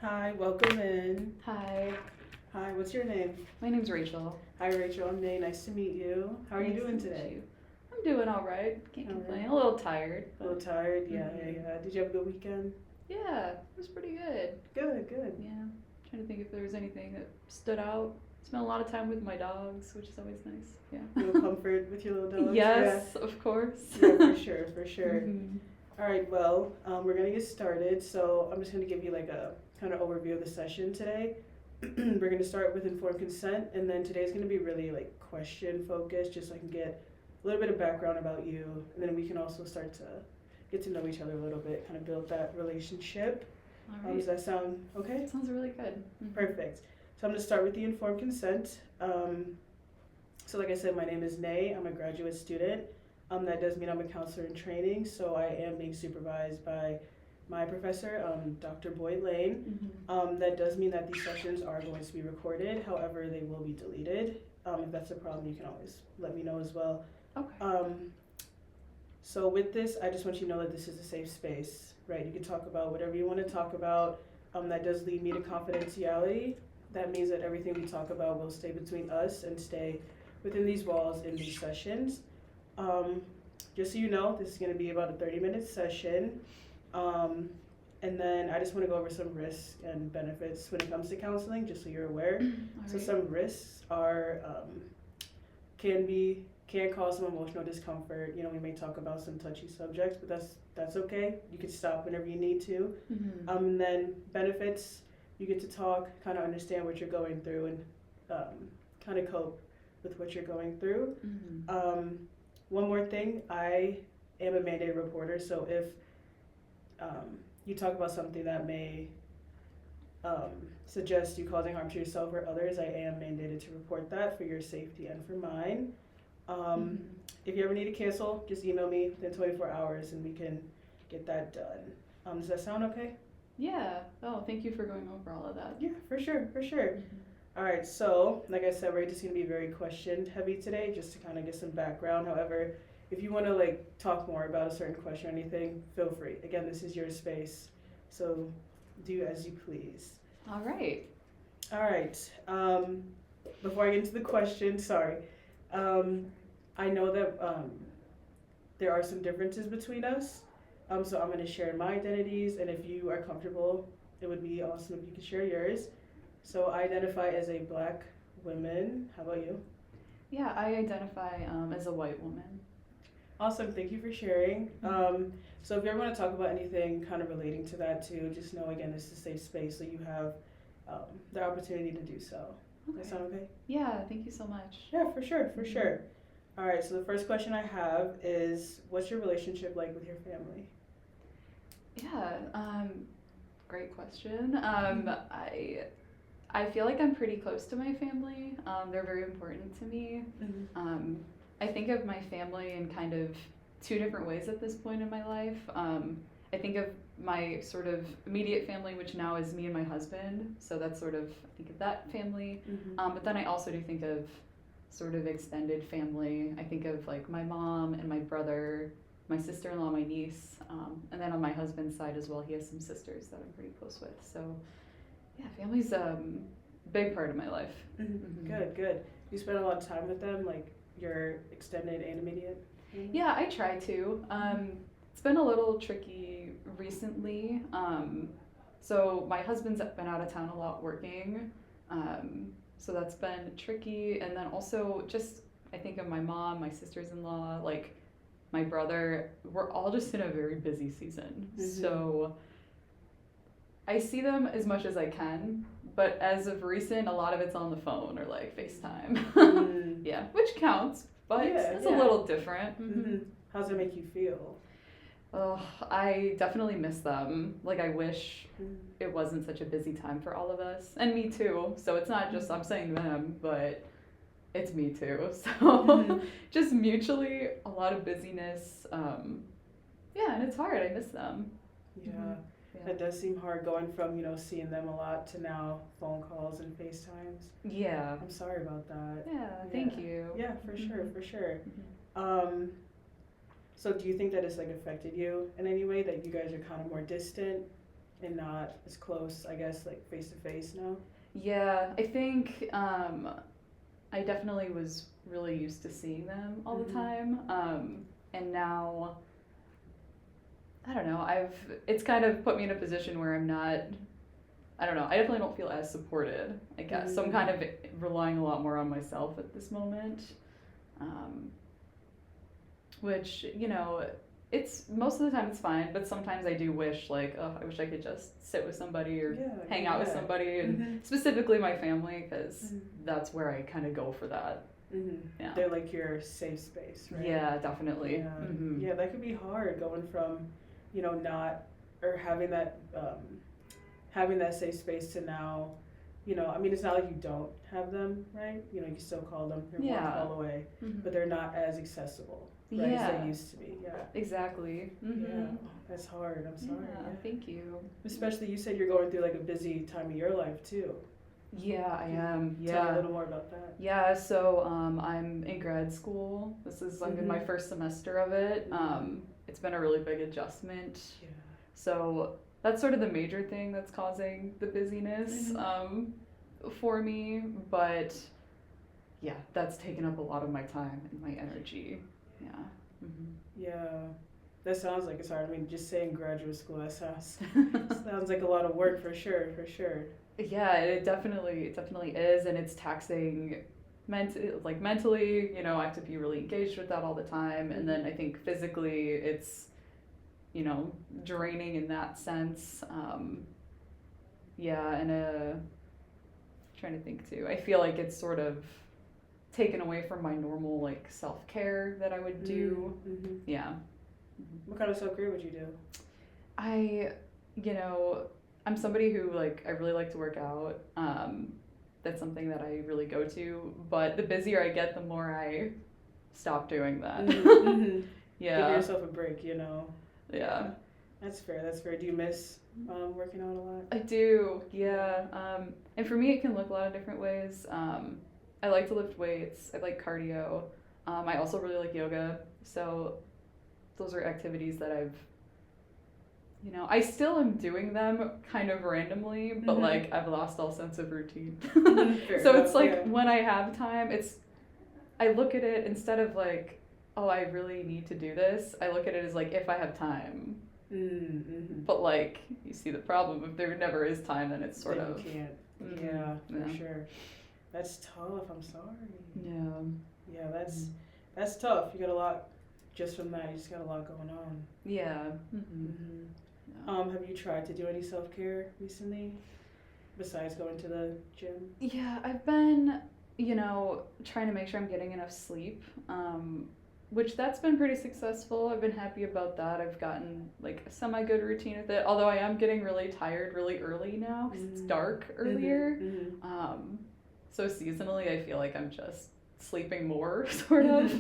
Hi, welcome in. Hi, Hi, what's your name? my name's Rachel. Hi, Rachel. I'm Nay. Nice to meet you. How are you Nice doing to meet today? you. I'm doing all right. Can't All complain. right. A little tired, A little but tired? Yeah, yeah, Mhm. yeah. Did you have a good weekend? yeah, it was pretty good. Good, good. Yeah, trying to think if there was anything that stood out. Spent a lot of time with my dogs, which is always nice. Yeah. Little comfort with your little dogs? Yes, of course. Yeah, for sure, for sure. Mhm. All right, well, we're going to get started. So I'm just going to give you like a kind of overview of the session today. We're going to start with informed consent, and then today's going to be really like question focused, just so I can get a little bit of background about you, and then we can also start to get to know each other a little bit, kind of build that relationship. All right. Does that sound okay? Sounds really good. Mhm. Perfect. So I'm going to start with the informed consent. So like I said, my name is Nay. I'm a graduate student. That does mean I'm a counselor in training, so I am being supervised by my professor, Dr. Boyd Lane. Mhm. That does mean that these sessions are going to be recorded. However, they will be deleted. If that's a problem, you can always let me know as well. Okay. So with this, I just want you to know that this is a safe space, right? You can talk about whatever you want to talk about. That does lead me to confidentiality. That means that everything we talk about will stay between us and stay within these walls in these sessions. Just so you know, this is going to be about a 30-minute session. And then I just want to go over some risks and benefits when it comes to counseling, just so you're aware. All So right. some risks are can cause some emotional discomfort. You know, we may talk about some touchy subjects, but that's okay. You can stop whenever you need to. Mhm. And then benefits, you get to talk, kind of understand what you're going through, and kind of cope with what you're going through. Mhm. One more thing, I am a mandated reporter, so if you talk about something that may suggest you causing harm to yourself or others, I am mandated to report that for your safety and for mine. Mhm. If you ever need to cancel, just email me within 24 hours and we can get that done. Does that sound okay? Yeah. Oh, thank you for going over all of that. Yeah, for sure, for sure. Mhm. All right, so like I said, we're just gonna be very question heavy today, just to kind of get some background. However, if you want to like talk more about a certain question or anything, feel free. Again, this is your space, so do as you please. All right. All right. Before I get into the question, sorry. I know that there are some differences between us. So I'm going to share my identities, and if you are comfortable, it would be awesome if you could share yours. So I identify as a black woman. How about you? Yeah, I identify as a white woman. Awesome. Thank you for sharing. So if you ever want to talk about anything kind of relating to that too, just know again, this is a safe space, so you have the opportunity to do so. Does that sound okay? Yeah, thank you so much. Yeah, for sure, for sure. All right, so the first question I have is, what's your relationship like with your family? Yeah, great question. I feel like I'm pretty close to my family. They're very important to me. I think of my family in kind of two different ways at this point in my life. I think of my sort of immediate family, which now is me and my husband. So that's sort of, I think of that family. But then I also do think of sort of extended family. I think of like my mom and my brother, my sister-in-law, my niece, and then on my husband's side as well, he has some sisters that I'm pretty close with. So yeah, family's a big part of my life. Good, good. You spend a lot of time with them, like your extended and immediate? Yeah, I try to. It's been a little tricky recently. So my husband's been out of town a lot working. So that's been tricky. And then also just, I think of my mom, my sisters-in-law, like my brother, we're all just in a very busy season. So I see them as much as I can, but as of recent, a lot of it's on the phone or like FaceTime. Yeah, which counts, but it's a little different. How does it make you feel? Oh, I definitely miss them. Like, I wish it wasn't such a busy time for all of us. And me too. So it's not just I'm saying them, but it's me too. So just mutually, a lot of busyness. Yeah, and it's hard. I miss them. Yeah. That does seem hard going from, seeing them a lot to now phone calls and FaceTimes. Yeah. I'm sorry about that. Yeah, thank you. Yeah, for sure, for sure. So do you think that it's like affected you in any way, that you guys are kind of more distant and not as close, I guess, like face to face now? Yeah, I think I definitely was really used to seeing them all the time. And now, I don't know, it's kind of put me in a position where I'm not, I don't know, I definitely don't feel as supported, I guess. So I'm kind of relying a lot more on myself at this moment. Which, you know, it's most of the time it's fine, but sometimes I do wish, like, oh, I wish I could just sit with somebody or hang out with somebody, and specifically my family, because that's where I kind of go for that. Yeah. They're like your safe space, right? Yeah, definitely. Yeah, that could be hard going from, you know, not, or having that safe space to now, you know, I mean, it's not like you don't have them, right? You know, you still call them, you're one call away, but they're not as accessible, right, as they used to be. Yeah, exactly. Yeah, that's hard. I'm sorry. Yeah, thank you. Especially, you said you're going through like a busy time of your life too. Yeah, I am. Yeah. Tell me a little more about that. Yeah, so I'm in grad school. I'm in my first semester of it. It's been a really big adjustment. Yeah. So that's sort of the major thing that's causing the busyness for me. But yeah, that's taken up a lot of my time and my energy. Yeah. Yeah. That sounds like it's hard. I mean, just saying graduate school, that sounds like a lot of work for sure. Yeah, it definitely is, and it's taxing mentally, you know, I have to be really engaged with that all the time, and then I think physically it's, you know, draining in that sense. Yeah, and trying to think too. I feel like it's sort of taken away from my normal like self-care that I would do. Yeah. What kind of self-care would you do? You know, I'm somebody who, like, I really like to work out. That's something that I really go to. But the busier I get, the more I stop doing that. Yeah. Give yourself a break, you know. Yeah. That's fair. Do you miss working out a lot? I do, yeah. And for me, it can look a lot of different ways. I like to lift weights. I like cardio. I also really like yoga. So those are activities that you know, I still am doing them kind of randomly, but like I've lost all sense of routine. So it's like when I have time, I look at it instead of like, oh, I really need to do this. I look at it as like, if I have time. But like, you see the problem. If there never is time, then it's sort of. You can't. Yeah, for sure. That's tough. I'm sorry. Yeah, that's tough. You got a lot just from that. You just got a lot going on. Yeah. Have you tried to do any self-care recently besides going to the gym? Yeah, I've been, you know, trying to make sure I'm getting enough sleep, which that's been pretty successful. I've been happy about that. I've gotten like a semi-good routine with it, although I am getting really tired really early now because it's dark earlier. So seasonally, I feel like I'm just sleeping more, sort of.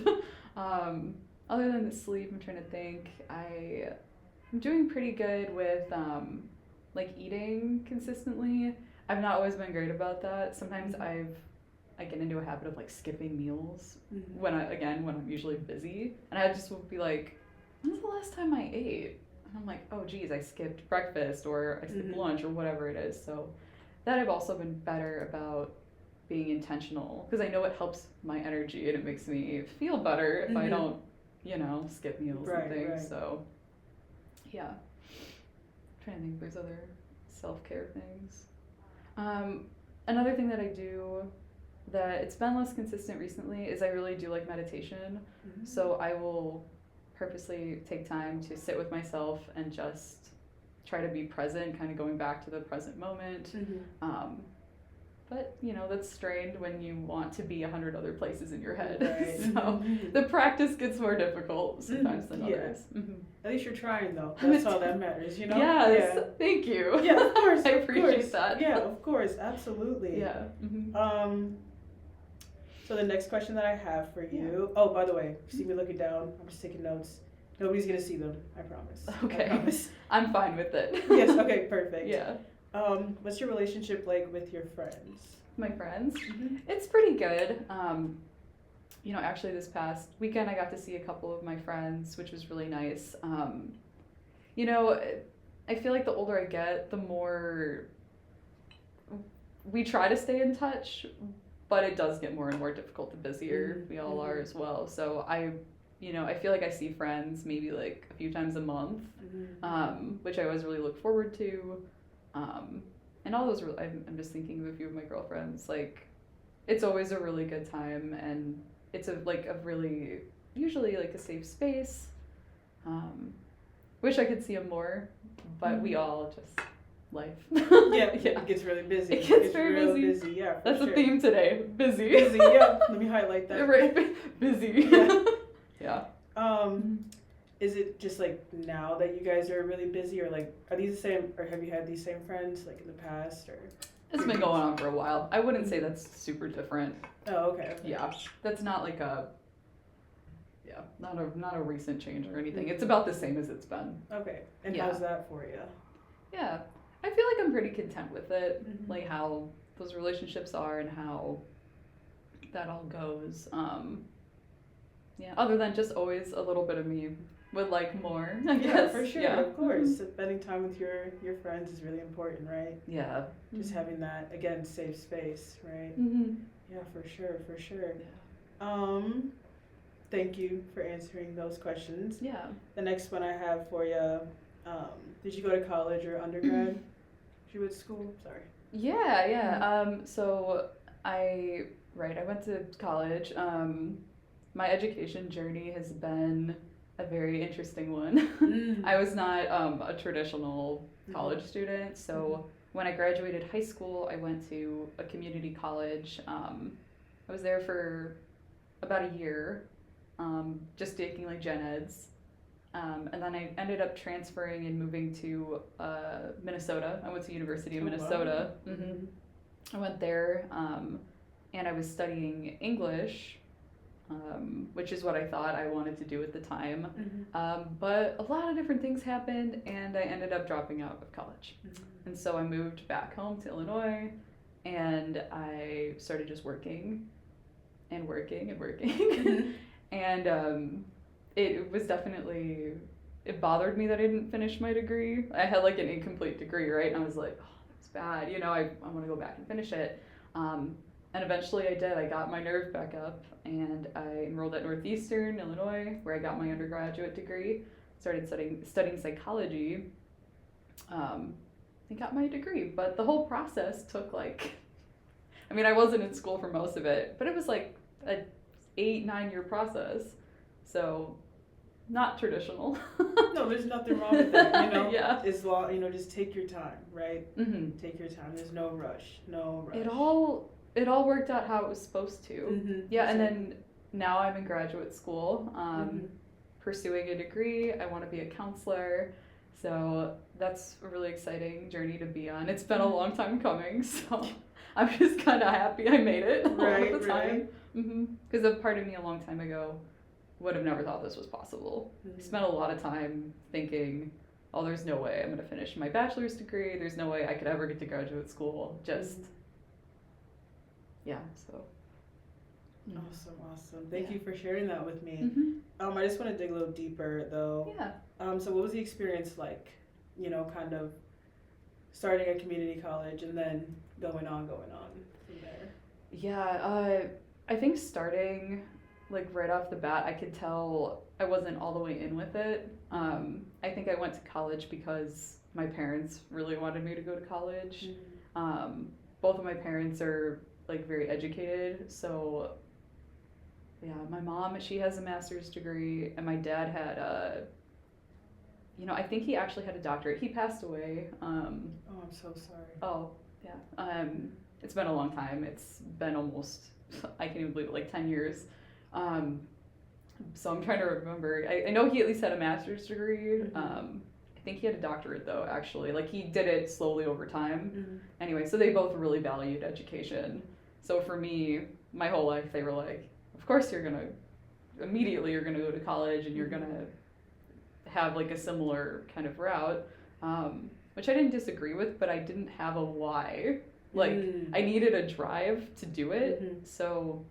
Other than the sleep, I'm trying to think. I'm doing pretty good with like eating consistently. I've not always been great about that. Sometimes I get into a habit of like skipping meals when I'm usually busy, and I just will be like, when's the last time I ate? And I'm like, oh geez, I skipped breakfast or I skipped lunch or whatever it is. So that I've also been better about being intentional, because I know it helps my energy and it makes me feel better if I don't, you know, skip meals and things. Right. So yeah, I'm trying to think if there's other self-care things. Another thing that I do that it's been less consistent recently is I really do like meditation. So I will purposely take time to sit with myself and just try to be present, kind of going back to the present moment. But, you know, that's strained when you want to be 100 other places in your head. Right. So the practice gets more difficult sometimes than others. At least you're trying, though. That's all that matters, you know? Yes, thank you. Yeah, of course. I appreciate that. Yeah, of course, absolutely. Yeah. So the next question that I have for you, oh, by the way, you see me looking down, I'm just taking notes. Nobody's going to see them, I promise. Okay. I promise. I'm fine with it. Yes, okay, perfect. Yeah. What's your relationship like with your friends? My friends? It's pretty good. You know, actually this past weekend I got to see a couple of my friends, which was really nice. You know, I feel like the older I get, the more we try to stay in touch, but it does get more and more difficult the busier we all are as well. So I feel like I see friends maybe like a few times a month, which I always really look forward to. And all those, I'm just thinking of a few of my girlfriends, like, it's always a really good time, and it's a really, usually like a safe space. Wish I could see them more, but we all just, life. Yeah, it gets really busy. It gets very real busy. Yeah, That's sure. the theme today. Busy. Busy, yeah. Let me highlight that. Right. Busy. Yeah. Is it just like now that you guys are really busy, or like are these the same, or have you had these same friends like in the past, or? It's been going on for a while. I wouldn't say that's super different. Oh, okay. Yeah, that's not like not a recent change or anything. It's about the same as it's been. Okay. And how's that for you? Yeah, I feel like I'm pretty content with it, like how those relationships are and how that all goes. Other than just always a little bit of me would like more, I guess. Yeah, for sure, yeah. Of course. Spending time with your friends is really important, right? Yeah. Just having that, again, safe space, right? Yeah, for sure. Yeah. Thank you for answering those questions. Yeah. The next one I have for you, did you go to college or undergrad? You went to school? Sorry. Yeah. So I went to college. My education journey has been a very interesting one. I was not a traditional college student, so when I graduated high school, I went to a community college. I was there for about a year, just taking like gen eds. And then I ended up transferring and moving to Minnesota. I went to University of Minnesota. Wow. I went there, and I was studying English, which is what I thought I wanted to do at the time. But a lot of different things happened, and I ended up dropping out of college. And so I moved back home to Illinois, and I started just working and working and working. And it was definitely, it bothered me that I didn't finish my degree. I had like an incomplete degree, right? And I was like, oh, that's bad. I want to go back and finish it. And eventually I did. I got my nerve back up, and I enrolled at Northeastern Illinois, where I got my undergraduate degree, started studying psychology, and got my degree. But the whole process took I wasn't in school for most of it, but it was like a 8-9 year process. So not traditional. No, there's nothing wrong with that, Yeah. As long, just take your time, right? Take your time. There's no rush. It all worked out how it was supposed to. Yeah, and then now I'm in graduate school, pursuing a degree. I want to be a counselor. So that's a really exciting journey to be on. It's been a long time coming, so I'm just kind of happy I made it all the time. Because a part of me a long time ago would have never thought this was possible. I spent a lot of time thinking, oh, there's no way I'm going to finish my bachelor's degree. There's no way I could ever get to graduate school. So. Awesome. Thank you for sharing that with me. I just want to dig a little deeper, though. Yeah. So what was the experience like, kind of starting at community college and then going on from there? Yeah, I think starting, right off the bat, I could tell I wasn't all the way in with it. I think I went to college because my parents really wanted me to go to college. Both of my parents are, very educated, so... Yeah, my mom, she has a master's degree, and my dad had I think he actually had a doctorate. He passed away. Oh, I'm so sorry. Oh, yeah. It's been a long time. It's been almost, I can't even believe it, 10 years. So I'm trying to remember. I know he at least had a master's degree. I think he had a doctorate, though, actually. He did it slowly over time. Anyway, so they both really valued education. So for me, my whole life, they were like, of course you're going to go to college, and you're going to have a similar kind of route, which I didn't disagree with, but I didn't have a why. I needed a drive to do it. So,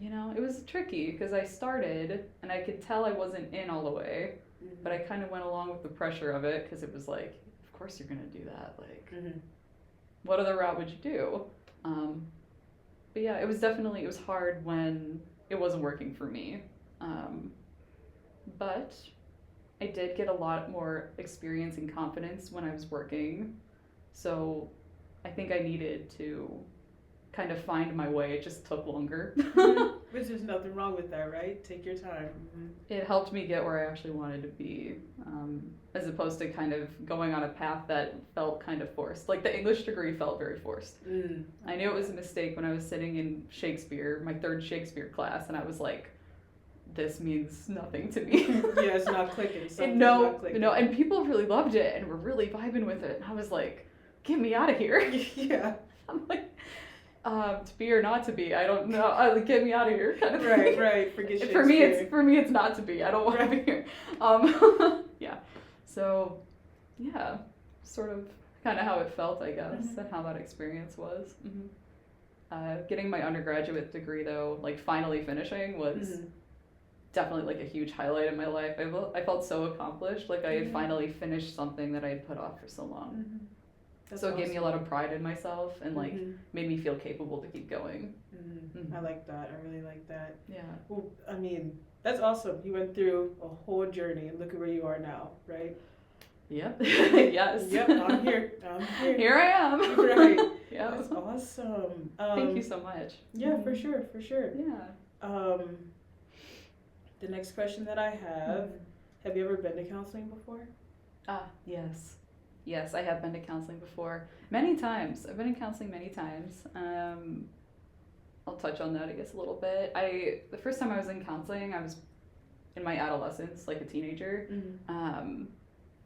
it was tricky because I started and I could tell I wasn't in all the way. but I kind of went along with the pressure of it because it was like, of course you're gonna do that. Like, what other route would you do? But yeah, it was hard when it wasn't working for me. But I did get a lot more experience and confidence when I was working. So I think I needed to kind of find my way. It just took longer. Which there's nothing wrong with that, right? Take your time. It helped me get where I actually wanted to be, as opposed to kind of going on a path that felt kind of forced. Like the English degree felt very forced. I knew it was a mistake when I was sitting in Shakespeare, my third Shakespeare class, and I was like, this means nothing to me. Yeah, it's not clicking. No, and people really loved it and were really vibing with it. And I was like, get me out of here. Yeah. I'm like, to be or not to be, I don't know. Get me out of here, kind of thing. Right. Forget Shakespeare. For me, it's not to be. I don't want to be here. Yeah. So, yeah, sort of, kind of how it felt, I guess, and how that experience was. Getting my undergraduate degree, though, like finally finishing, was definitely like a huge highlight in my life. I felt so accomplished, like I had finally finished something that I had put off for so long. So it gave me a lot of pride in myself and like made me feel capable to keep going. I like that. I really like that. Yeah. Well, I mean, that's awesome. You went through a whole journey and look at where you are now, right? Yep. Yes. Yep, I'm here. Here I am. Right. Yeah. That's awesome. Thank you so much. Yeah, for sure. Yeah. The next question that I have you ever been to counseling before? Yes. Yes, I have been to counseling before. Many times. I've been in counseling many times. I'll touch on that, I guess, a little bit. The first time I was in counseling, I was in my adolescence, like a teenager.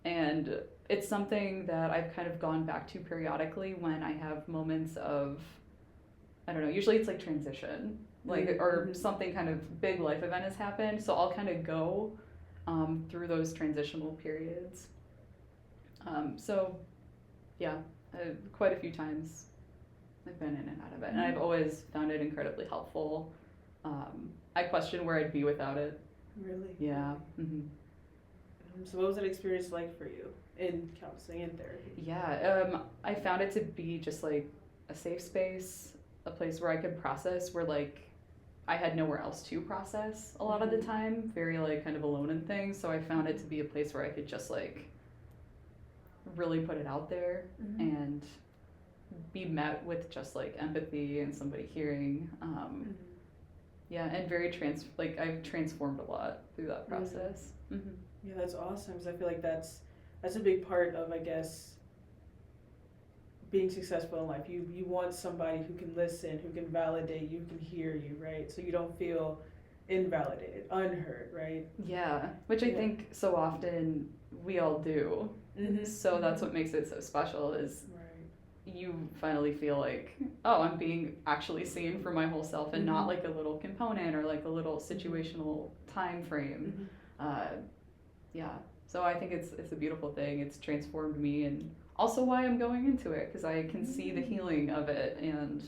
And it's something that I've kind of gone back to periodically when I have moments of, I don't know, usually it's like transition, like, or something kind of big life event has happened. So I'll kind of go through those transitional periods. So yeah, quite a few times I've been in and out of it, and I've always found it incredibly helpful. I question where I'd be without it. Really? Yeah. So what was that experience like for you in counseling and therapy? Yeah, I found it to be just like a safe space, a place where I could process, where like I had nowhere else to process a lot of the time, very like kind of alone in things. So I found it to be a place where I could just like really put it out there and be met with just like empathy and somebody hearing. Yeah, and very I've transformed a lot through that process. Yeah, that's awesome, because I feel like that's a big part of, I guess, being successful in life. You want somebody who can listen, who can validate you, who can hear you, right? So you don't feel invalidated, unheard, right? Yeah, which I think so often we all do. So that's what makes it so special, is you finally feel like, oh, I'm being actually seen for my whole self and not like a little component or like a little situational time frame. Yeah, so I think it's a beautiful thing. It's transformed me, and also why I'm going into it, because I can see the healing of it, and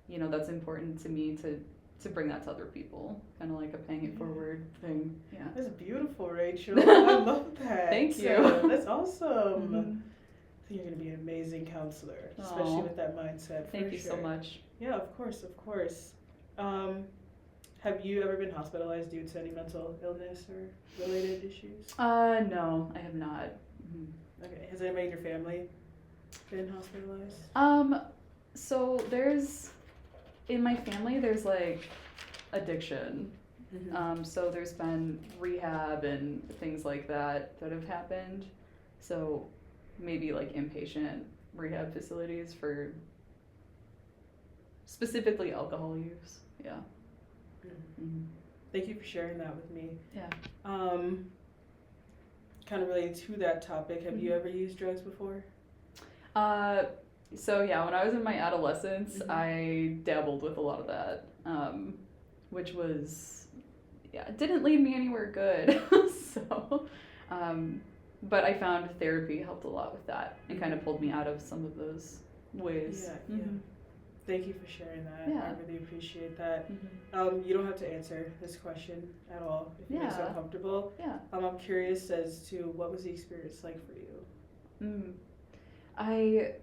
you know, that's important to me to bring that to other people, kind of like a paying it forward thing. Yeah, that's beautiful, Rachel. I love that. Thank you. That's awesome. I think you're going to be an amazing counselor, especially with that mindset. Thank you so much. Yeah, of course. Have you ever been hospitalized due to any mental illness or related issues? No, I have not. Okay. Has anybody in your family been hospitalized? So in my family, there's like addiction. So there's been rehab and things like that have happened. So maybe like inpatient rehab facilities for specifically alcohol use. Yeah. Thank you for sharing that with me. Yeah. Kind of related to that topic, have you ever used drugs before? So yeah, when I was in my adolescence, I dabbled with a lot of that, which was, it didn't lead me anywhere good. So, but I found therapy helped a lot with that and kind of pulled me out of some of those ways. Yeah. Thank you for sharing that. Yeah. I really appreciate that. Mm-hmm. You don't have to answer this question at all if it makes you Yeah. uncomfortable. Yeah. I'm curious as to what was the experience like for you? Mm. I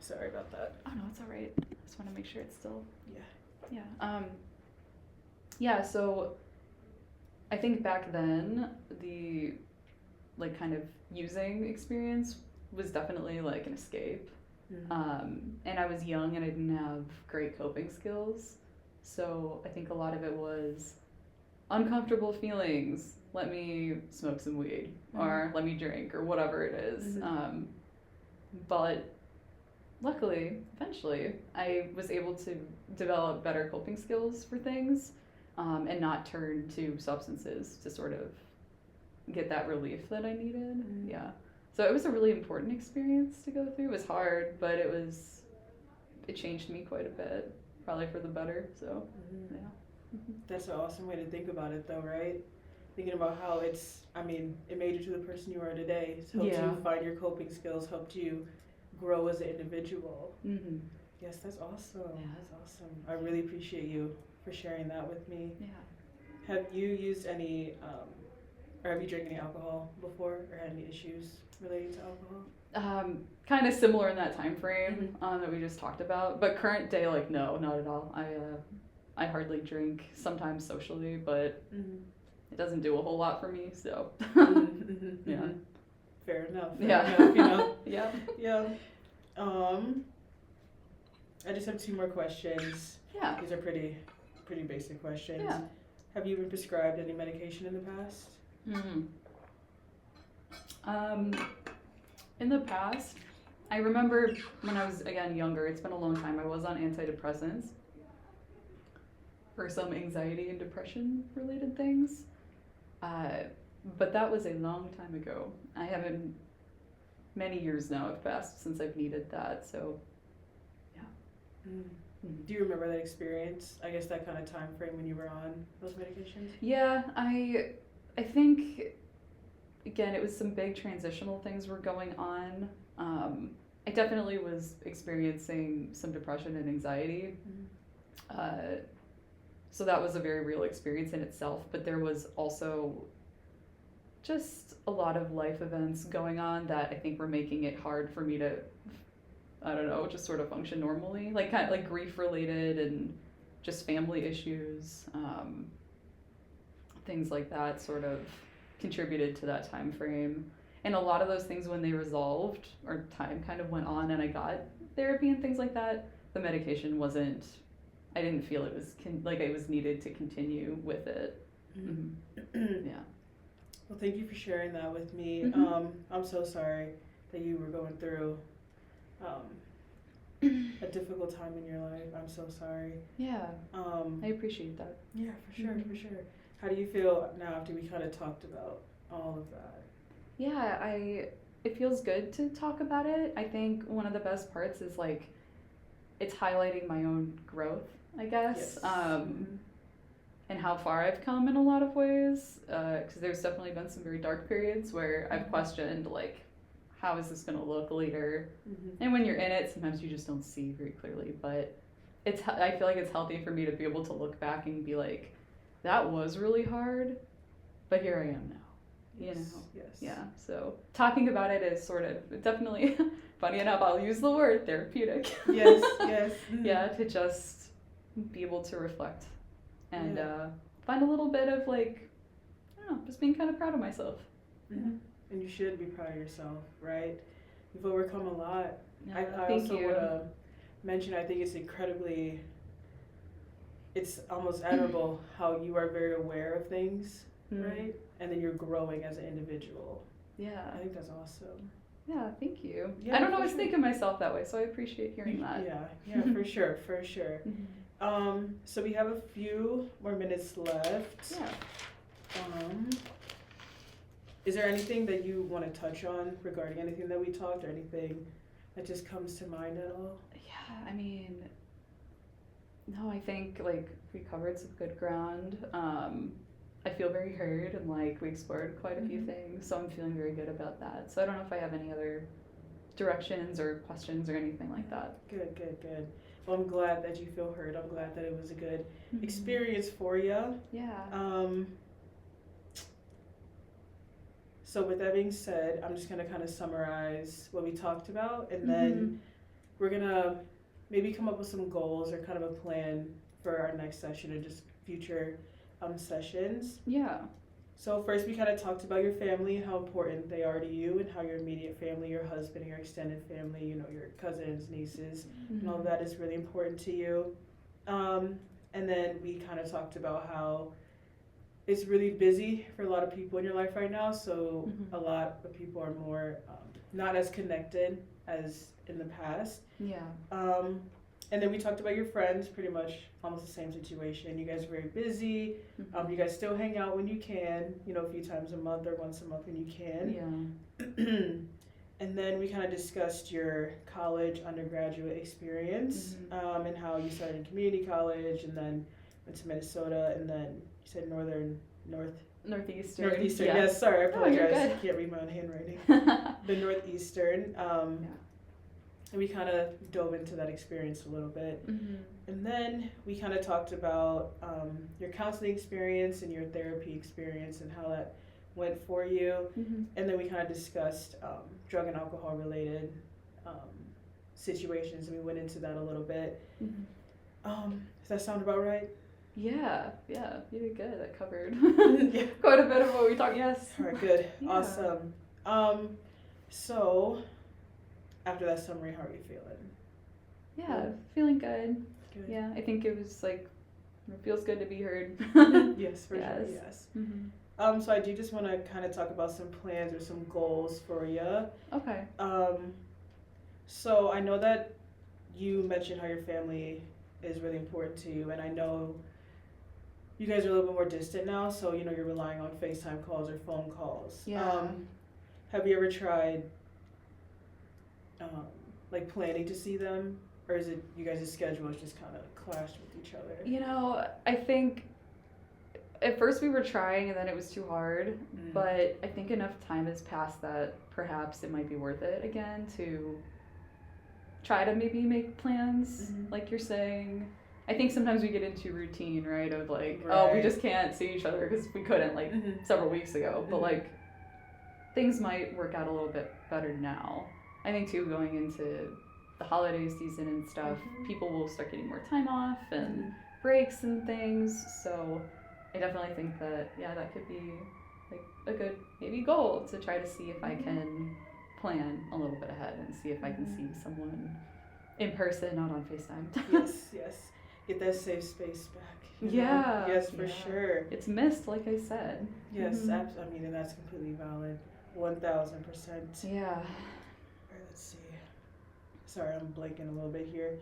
Sorry about that. Oh no, it's all right. I just want to make sure it's still. Yeah. Yeah. Yeah. So I think back then the like kind of using experience was definitely like an escape. And I was young and I didn't have great coping skills. So I think a lot of it was uncomfortable feelings. Let me smoke some weed or let me drink or whatever it is. But luckily, eventually, I was able to develop better coping skills for things and not turn to substances to sort of get that relief that I needed. Yeah. So it was a really important experience to go through. It was hard, but it changed me quite a bit, probably for the better. So, yeah. That's an awesome way to think about it, though, right? Thinking about how it made you to the person you are today. It's helped you find your coping skills, helped you grow as an individual. Yes, that's awesome. Yeah. That's awesome. I really appreciate you for sharing that with me. Yeah. Have you used any, or have you drank any alcohol before, or had any issues relating to alcohol? Kind of similar in that time frame that we just talked about, but current day, like no, not at all. I hardly drink, sometimes socially, but it doesn't do a whole lot for me. So yeah. Fair enough. Yeah. Yeah. I just have 2 more questions. Yeah. These are pretty basic questions. Yeah. Have you been prescribed any medication in the past? In the past, I remember when I was, again, younger, it's been a long time, I was on antidepressants for some anxiety and depression related things. But that was a long time ago. I haven't, many years now have passed since I've needed that, so yeah. Do you remember that experience? I guess that kind of time frame when you were on those medications? Yeah, I think, again, it was some big transitional things were going on. I definitely was experiencing some depression and anxiety. So that was a very real experience in itself, but there was also just a lot of life events going on that I think were making it hard for me to, I don't know, just sort of function normally, like kind of like grief related and just family issues, things like that sort of contributed to that time frame. And a lot of those things, when they resolved or time kind of went on and I got therapy and things like that, the medication wasn't, I didn't feel it was like it was needed to continue with it. Yeah. Well, thank you for sharing that with me. I'm so sorry that you were going through a difficult time in your life. I'm so sorry. Yeah. I appreciate that. Yeah, for sure, for sure. How do you feel now after we kind of talked about all of that? Yeah, it feels good to talk about it. I think one of the best parts is like it's highlighting my own growth, I guess. Yes. And how far I've come in a lot of ways, because there's definitely been some very dark periods where I've questioned, like, how is this going to look later? And when you're in it, sometimes you just don't see very clearly, but I feel like it's healthy for me to be able to look back and be like, that was really hard, but here I am now, you know? Yes. Yeah, so talking about it is sort of, definitely, funny enough, I'll use the word therapeutic. Yes. Yeah, to just be able to reflect. And find a little bit of like, I don't know, just being kind of proud of myself. And you should be proud of yourself, right? You've overcome a lot. I Thank also you. want to mention, I think it's almost admirable how you are very aware of things, right? And then you're growing as an individual. Yeah. I think that's awesome. Yeah, thank you. Yeah, I don't always think of myself that way, so I appreciate hearing that. Yeah, for sure. So we have a few more minutes left. Yeah. Is there anything that you want to touch on regarding anything that we talked, or anything that just comes to mind at all? Yeah, I mean, no, I think like we covered some good ground. I feel very heard and like we explored quite a few things, so I'm feeling very good about that. So I don't know if I have any other directions or questions or anything like that. Good, good, good. Well, I'm glad that you feel heard. I'm glad that it was a good Mhm. experience for you. Yeah. So with that being said, I'm just gonna kind of summarize what we talked about, and then we're gonna maybe come up with some goals or kind of a plan for our next session and just future sessions. Yeah. So first we kind of talked about your family and how important they are to you, and how your immediate family, your husband, your extended family, you know, your cousins, nieces, and all of that is really important to you. And then we kind of talked about how it's really busy for a lot of people in your life right now, so Mhm. a lot of people are more not as connected as in the past. Yeah. And then we talked about your friends, pretty much almost the same situation. You guys are very busy. Mhm. You guys still hang out when you can, you know, a few times a month or once a month when you can. Yeah. And then we kind of discussed your college, undergraduate experience, Mhm. and how you started in community college and then went to Minnesota, and then you said Northeastern. Northeastern. Yeah. Yes, sorry, I Oh, you're apologize. good. I can't read my own handwriting. The Northeastern. And we kind of dove into that experience a little bit. Mhm. And then we kind of talked about your counseling experience and your therapy experience and how that went for you. Mhm. And then we kind of discussed drug and alcohol related situations, and we went into that a little bit. Mhm. Does that sound about right? Yeah, you did good. That covered Yeah. quite a bit of what we talked. Yes. All right, good. Yeah. Awesome. So after that summary, how are you feeling? Yeah, feeling good. Good. Yeah, I think it was like, it feels good to be heard. Yes, for Yes. sure, yes. Mhm. So I do just want to kind of talk about some plans or some goals for you. Okay. So I know that you mentioned how your family is really important to you, and I know you guys are a little bit more distant now, so you know you're relying on FaceTime calls or phone calls. Yeah. Have you ever tried like planning to see them, or is it you guys' schedules just kind of clashed with each other? You know, I think at first we were trying and then it was too hard, but I think enough time has passed that perhaps it might be worth it again to try to maybe make plans, like you're saying. I think sometimes we get into routine, right, of like, oh, we Right. just can't see each other because we couldn't like several weeks ago, but like things might work out a little bit better now. I think too, going into the holiday season and stuff, people will start getting more time off and breaks and things, so I definitely think that, yeah, that could be like a good maybe goal to try to see if I can plan a little bit ahead and see if I can see someone in person, not on FaceTime. Yes. Get that safe space back. You know? Yeah. Yes, for yeah. sure. It's missed, like I said. Yes, I mean, and that's completely valid. 1000%. Yeah. All right, let's see. Sorry, I'm blanking a little bit here.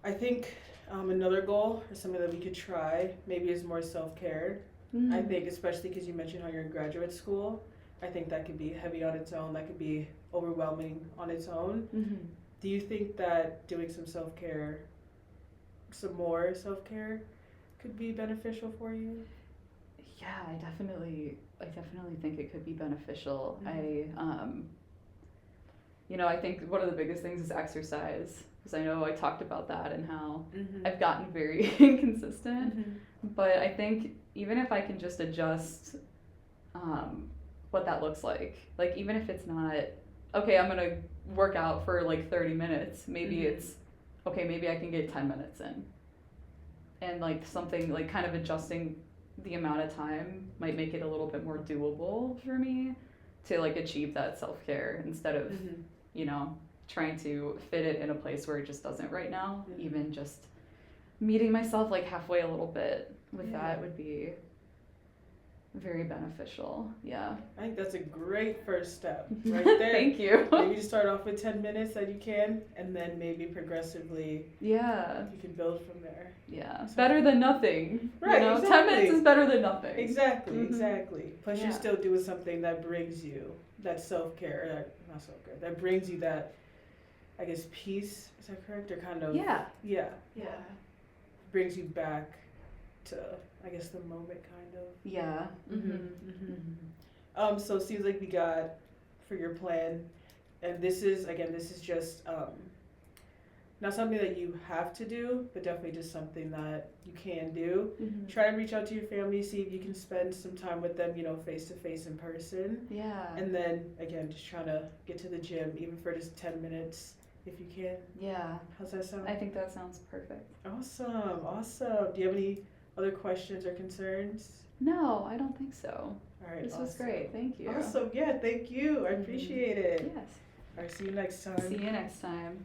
I think another goal or something that we could try maybe is more self-care. I think especially because you mentioned how you're in graduate school, I think that could be heavy on its own. That could be overwhelming on its own. Do you think that doing some self-care, some more self-care, could be beneficial for you? Yeah, I definitely think it could be beneficial. I think one of the biggest things is exercise, because I know I talked about that and how I've gotten very inconsistent. But I think even if I can just adjust what that looks like even if it's not, okay, I'm gonna work out for like 30 minutes, maybe it's, okay, maybe I can get 10 minutes in. And like something like kind of adjusting the amount of time might make it a little bit more doable for me to like achieve that self-care instead of, trying to fit it in a place where it just doesn't right now. Even just meeting myself like halfway a little bit with that would be very beneficial. Yeah. I think that's a great first step right there. Thank you. Maybe just start off with 10 minutes that you can, and then maybe progressively you can build from there. Yeah. Better than nothing. Right, exactly. 10 minutes is better than nothing. Exactly. Plus you're still doing something that brings you that self-care, not self-care, that brings you that, I guess, peace. Is that correct? Or kind of... Yeah. Yeah. brings you back to, I guess, the moment, kind of. Yeah. So it seems like we got for your plan, and this is just not something that you have to do, but definitely just something that you can do. Try to reach out to your family, see if you can spend some time with them, face to face in person. Yeah. And then again, just trying to get to the gym, even for just 10 minutes if you can. Yeah. How's that sound? I think that sounds perfect. Awesome. Do you have any other questions or concerns? No, I don't think so. All right. This was great. Thank you. Awesome. Yeah, thank you. I appreciate it. Yes. All right, see you next time. See you next time.